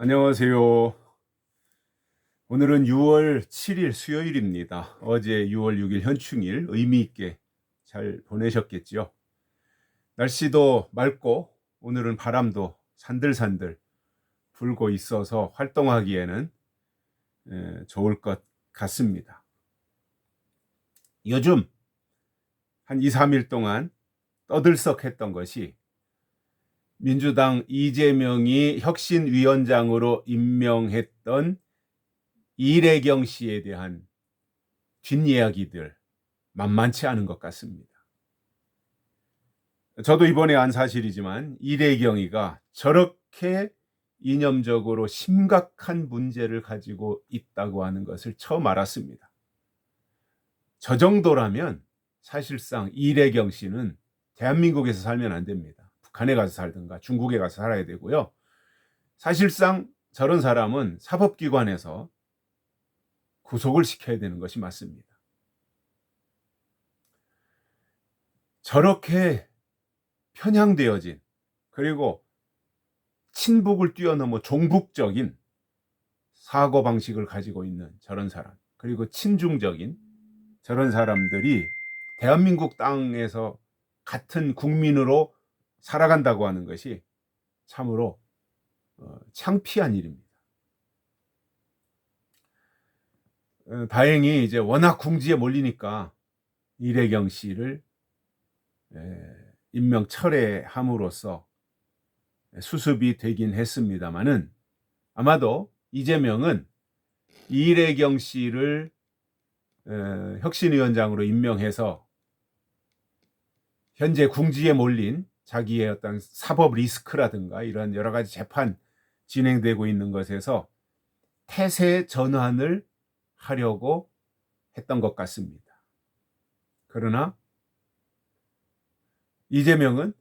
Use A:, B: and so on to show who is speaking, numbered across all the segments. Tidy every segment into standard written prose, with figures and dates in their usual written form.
A: 안녕하세요. 오늘은 6월 7일 수요일입니다. 어제 6월 6일 현충일 의미 있게 잘 보내셨겠죠? 날씨도 맑고 오늘은 바람도 산들산들 불고 있어서 활동하기에는 좋을 것 같습니다. 요즘 한 2, 3일 동안 떠들썩했던 것이 민주당 이재명이 혁신위원장으로 임명했던 이래경 씨에 대한 뒷이야기들 만만치 않은 것 같습니다. 저도 이번에 안 사실이지만 이래경이가 저렇게 이념적으로 심각한 문제를 가지고 있다고 하는 것을 처음 알았습니다. 저 정도라면 사실상 이래경 씨는 대한민국에서 살면 안 됩니다. 북한에 가서 살든가 중국에 가서 살아야 되고요. 사실상 저런 사람은 사법기관에서 구속을 시켜야 되는 것이 맞습니다. 저렇게 편향되어진, 그리고 친북을 뛰어넘어 종북적인 사고방식을 가지고 있는 저런 사람, 그리고 친중적인 저런 사람들이 대한민국 땅에서 같은 국민으로 살아간다고 하는 것이 참으로 창피한 일입니다. 다행히 이제 워낙 궁지에 몰리니까 이래경 씨를 임명 철회함으로써 수습이 되긴 했습니다마는, 아마도 이재명은 이래경 씨를 혁신위원장으로 임명해서 현재 궁지에 몰린 자기의 어떤 사법 리스크라든가 이런 여러 가지 재판 진행되고 있는 것에서 태세 전환을 하려고 했던 것 같습니다. 그러나 이재명은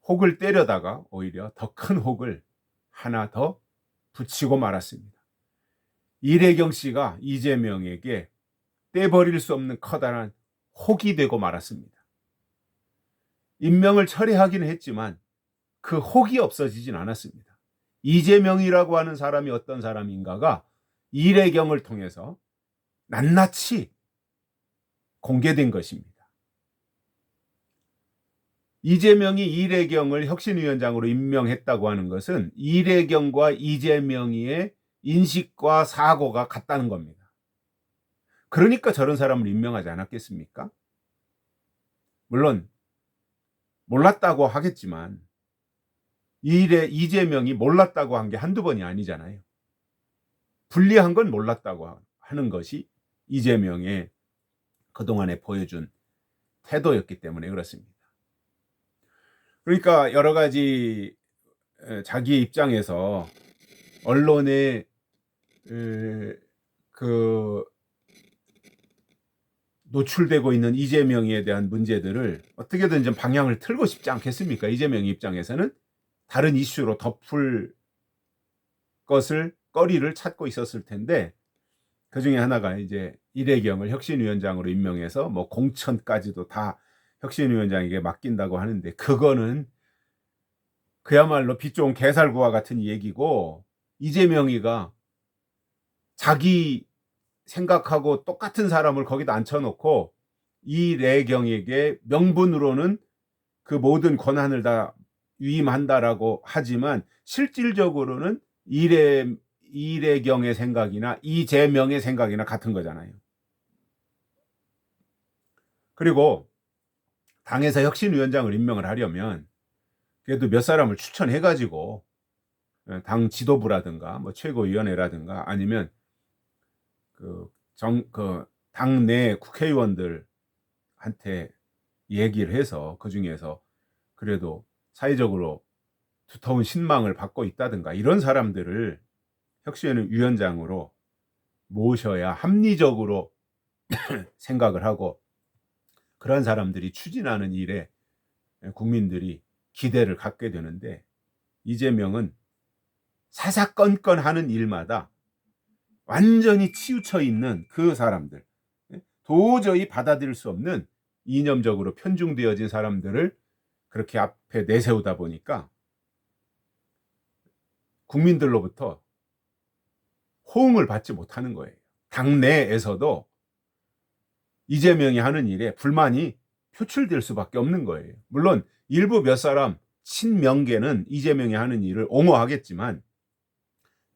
A: 혹을 때려다가 오히려 더 큰 혹을 하나 더 붙이고 말았습니다. 이래경 씨가 이재명에게 떼버릴 수 없는 커다란 혹이 되고 말았습니다. 임명을 철회하기는 했지만 그 혹이 없어지진 않았습니다. 이재명이라고 하는 사람이 어떤 사람인가가 이래경을 통해서 낱낱이 공개된 것입니다. 이재명이 이래경을 혁신위원장으로 임명했다고 하는 것은 이래경과 이재명의 인식과 사고가 같다는 겁니다. 그러니까 저런 사람을 임명하지 않았겠습니까? 물론 몰랐다고 하겠지만 이재명이 몰랐다고 한 게 한두 번이 아니잖아요. 불리한 건 몰랐다고 하는 것이 이재명의 그동안에 보여준 태도였기 때문에 그렇습니다. 그러니까 여러 가지 자기의 입장에서 언론에 그 노출되고 있는 이재명에 대한 문제들을 어떻게든 좀 방향을 틀고 싶지 않겠습니까? 이재명 입장에서는 다른 이슈로 덮을 것을 거리를 찾고 있었을 텐데, 그 중에 하나가 이제 이래경을 혁신위원장으로 임명해서 뭐 공천까지도 다 혁신위원장에게 맡긴다고 하는데, 그거는 그야말로 빛 좋은 개살구와 같은 얘기고, 이재명이가 자기 생각하고 똑같은 사람을 거기다 앉혀놓고 이래경에게 명분으로는 그 모든 권한을 다 위임한다라고 하지만 실질적으로는 이래경의 생각이나 이재명의 생각이나 같은 거잖아요. 그리고 당에서 혁신위원장을 임명을 하려면 그래도 몇 사람을 추천해가지고 당 지도부라든가 뭐 최고위원회라든가 아니면 당내 국회의원들한테 얘기를 해서 그 중에서 그래도 사회적으로 두터운 신망을 받고 있다든가 이런 사람들을 혁신위원장으로 모셔야 합리적으로 생각을 하고, 그런 사람들이 추진하는 일에 국민들이 기대를 갖게 되는데, 이재명은 사사건건 하는 일마다 완전히 치우쳐 있는 그 사람들, 도저히 받아들일 수 없는 이념적으로 편중되어진 사람들을 그렇게 앞에 내세우다 보니까 국민들로부터 호응을 받지 못하는 거예요. 당내에서도 이재명이 하는 일에 불만이 표출될 수밖에 없는 거예요. 물론 일부 몇 사람 친명계는 이재명이 하는 일을 옹호하겠지만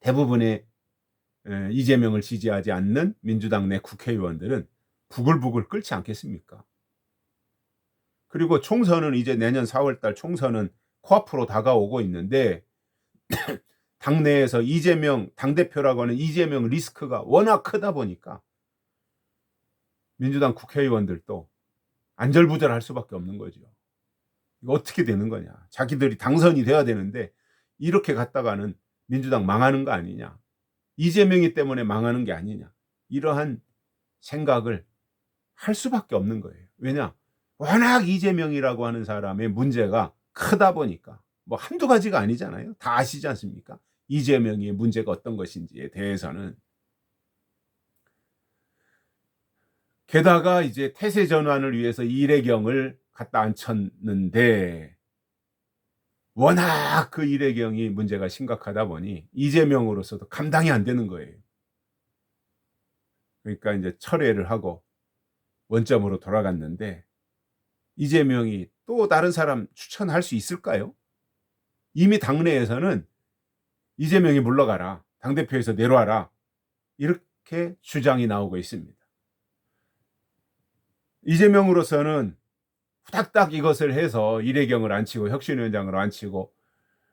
A: 대부분의 이재명을 지지하지 않는 민주당 내 국회의원들은 부글부글 끓지 않겠습니까? 그리고 총선은 이제 내년 4월달 총선은 코앞으로 다가오고 있는데 당내에서 이재명 당대표라고 하는 이재명 리스크가 워낙 크다 보니까 민주당 국회의원들도 안절부절할 수밖에 없는 거죠. 이거 어떻게 되는 거냐. 자기들이 당선이 돼야 되는데 이렇게 갔다가는 민주당 망하는 거 아니냐. 이재명이 때문에 망하는 게 아니냐. 이러한 생각을 할 수밖에 없는 거예요. 왜냐? 워낙 이재명이라고 하는 사람의 문제가 크다 보니까 뭐 한두 가지가 아니잖아요. 다 아시지 않습니까? 이재명의 문제가 어떤 것인지에 대해서는. 게다가 이제 태세 전환을 위해서 이래경을 갖다 앉혔는데 워낙 그 이래경이 문제가 심각하다 보니 이재명으로서도 감당이 안 되는 거예요. 그러니까 이제 철회를 하고 원점으로 돌아갔는데 이재명이 또 다른 사람 추천할 수 있을까요? 이미 당내에서는 이재명이 물러가라, 당대표에서 내려와라 이렇게 주장이 나오고 있습니다. 이재명으로서는 후닥닥 이것을 해서 이래경을 앉히고 혁신위원장을 앉히고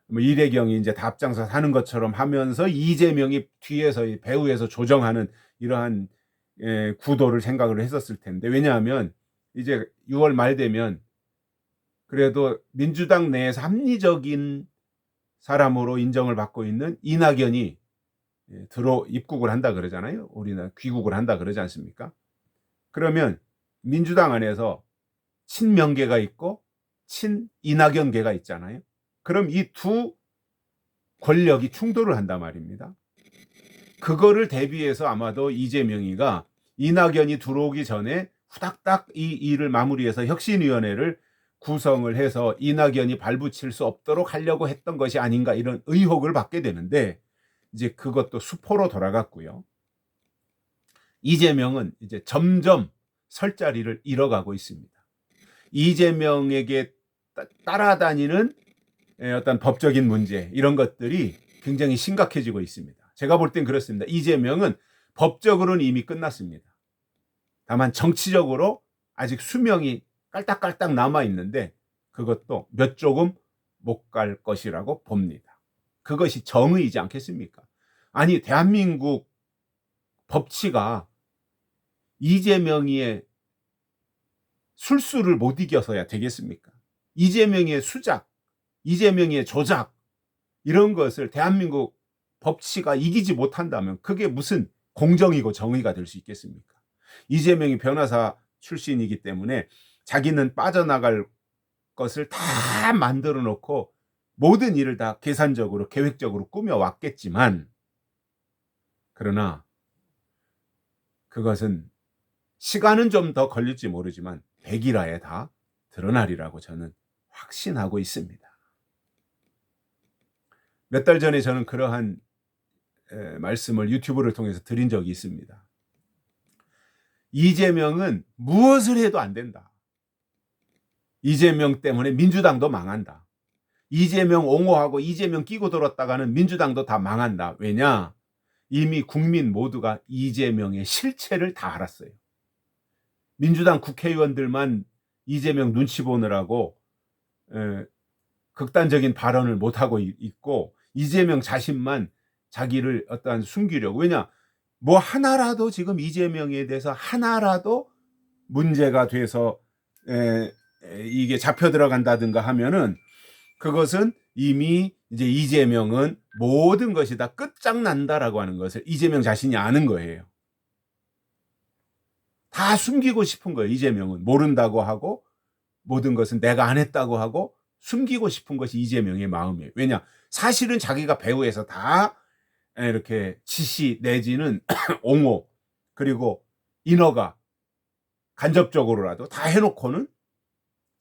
A: 뭐 이래경이 이제 다 앞장서 하는 것처럼 하면서 이재명이 뒤에서 배후에서 조정하는 이러한 구도를 생각을 했었을 텐데, 왜냐하면 이제 6월 말 되면 그래도 민주당 내에서 합리적인 사람으로 인정을 받고 있는 이낙연이 입국을 한다 그러잖아요. 우리나라 귀국을 한다 그러지 않습니까? 그러면 민주당 안에서 친명계가 있고 친이낙연계가 있잖아요. 그럼 이 두 권력이 충돌을 한단 말입니다. 그거를 대비해서 아마도 이재명이가 이낙연이 들어오기 전에 후닥닥 이 일을 마무리해서 혁신위원회를 구성을 해서 이낙연이 발붙일 수 없도록 하려고 했던 것이 아닌가 이런 의혹을 받게 되는데 이제 그것도 수포로 돌아갔고요. 이재명은 이제 점점 설 자리를 잃어가고 있습니다. 이재명에게 따라다니는 어떤 법적인 문제 이런 것들이 굉장히 심각해지고 있습니다. 제가 볼 땐 그렇습니다. 이재명은 법적으로는 이미 끝났습니다. 다만 정치적으로 아직 수명이 깔딱깔딱 남아있는데 그것도 몇 조금 못 갈 것이라고 봅니다. 그것이 정의이지 않겠습니까? 아니 대한민국 법치가 이재명의 술수를 못 이겨서야 되겠습니까? 이재명의 수작, 이재명의 조작 이런 것을 대한민국 법치가 이기지 못한다면 그게 무슨 공정이고 정의가 될 수 있겠습니까? 이재명이 변호사 출신이기 때문에 자기는 빠져나갈 것을 다 만들어 놓고 모든 일을 다 계산적으로 계획적으로 꾸며왔겠지만 그러나 그것은 시간은 좀 더 걸릴지 모르지만 백일하에 다 드러나리라고 저는 확신하고 있습니다. 몇 달 전에 저는 그러한 말씀을 유튜브를 통해서 드린 적이 있습니다. 이재명은 무엇을 해도 안 된다. 이재명 때문에 민주당도 망한다. 이재명 옹호하고 이재명 끼고 들었다가는 민주당도 다 망한다. 왜냐? 이미 국민 모두가 이재명의 실체를 다 알았어요. 민주당 국회의원들만 이재명 눈치 보느라고 극단적인 발언을 못하고 있고 이재명 자신만 자기를 어떠한 숨기려고. 왜냐? 뭐 하나라도 지금 이재명에 대해서 하나라도 문제가 돼서 이게 잡혀 들어간다든가 하면은 그것은 이미 이제 이재명은 모든 것이 다 끝장난다라고 하는 것을 이재명 자신이 아는 거예요. 다 숨기고 싶은 거예요. 이재명은 모른다고 하고 모든 것은 내가 안 했다고 하고 숨기고 싶은 것이 이재명의 마음이에요. 왜냐? 사실은 자기가 배후에서 다 이렇게 지시 내지는 옹호 그리고 인허가 간접적으로라도 다 해놓고는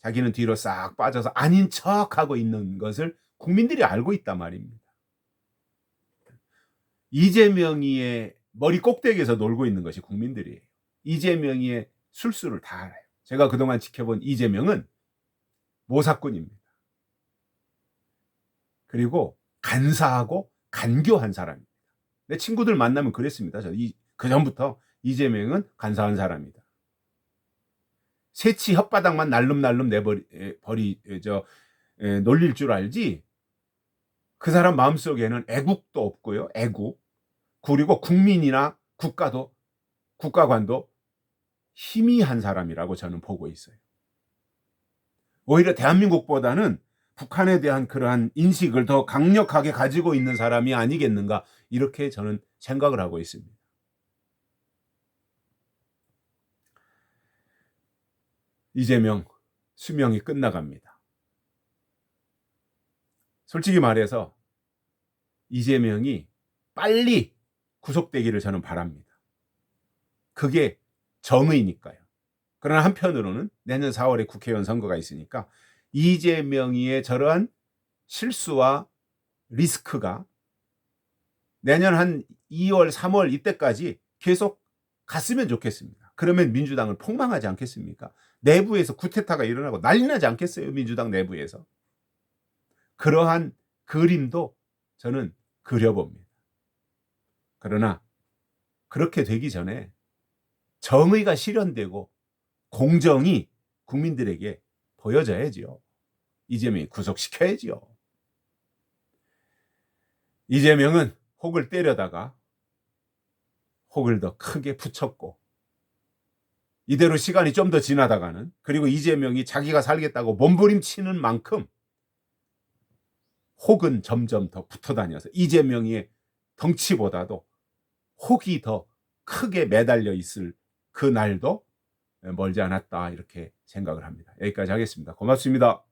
A: 자기는 뒤로 싹 빠져서 아닌 척하고 있는 것을 국민들이 알고 있단 말입니다. 이재명이의 머리 꼭대기에서 놀고 있는 것이 국민들이에요. 이재명이의 술수를 다 알아요. 제가 그동안 지켜본 이재명은 모사꾼입니다. 그리고 간사하고 간교한 사람입니다. 내 친구들 만나면 그랬습니다. 그 전부터 이재명은 간사한 사람이다. 새치 혓바닥만 날름날름 놀릴 줄 알지, 그 사람 마음속에는 애국도 없고요. 애국. 그리고 국민이나 국가관도 희미한 사람이라고 저는 보고 있어요. 오히려 대한민국보다는 북한에 대한 그러한 인식을 더 강력하게 가지고 있는 사람이 아니겠는가, 이렇게 저는 생각을 하고 있습니다. 이재명 수명이 끝나갑니다. 솔직히 말해서 이재명이 빨리 구속되기를 저는 바랍니다. 그게 정의니까요. 그러나 한편으로는 내년 4월에 국회의원 선거가 있으니까 이재명이의 저러한 실수와 리스크가 내년 한 2월, 3월 이때까지 계속 갔으면 좋겠습니다. 그러면 민주당을 폭망하지 않겠습니까? 내부에서 쿠데타가 일어나고 난리 나지 않겠어요? 민주당 내부에서. 그러한 그림도 저는 그려봅니다. 그러나 그렇게 되기 전에 정의가 실현되고 공정이 국민들에게 보여져야지요. 이재명이 구속시켜야지요. 이재명은 혹을 때려다가 혹을 더 크게 붙였고, 이대로 시간이 좀 더 지나다가는, 그리고 이재명이 자기가 살겠다고 몸부림치는 만큼 혹은 점점 더 붙어다녀서 이재명의 덩치보다도 혹이 더 크게 매달려 있을 그 날도 멀지 않았다, 이렇게 생각을 합니다. 여기까지 하겠습니다. 고맙습니다.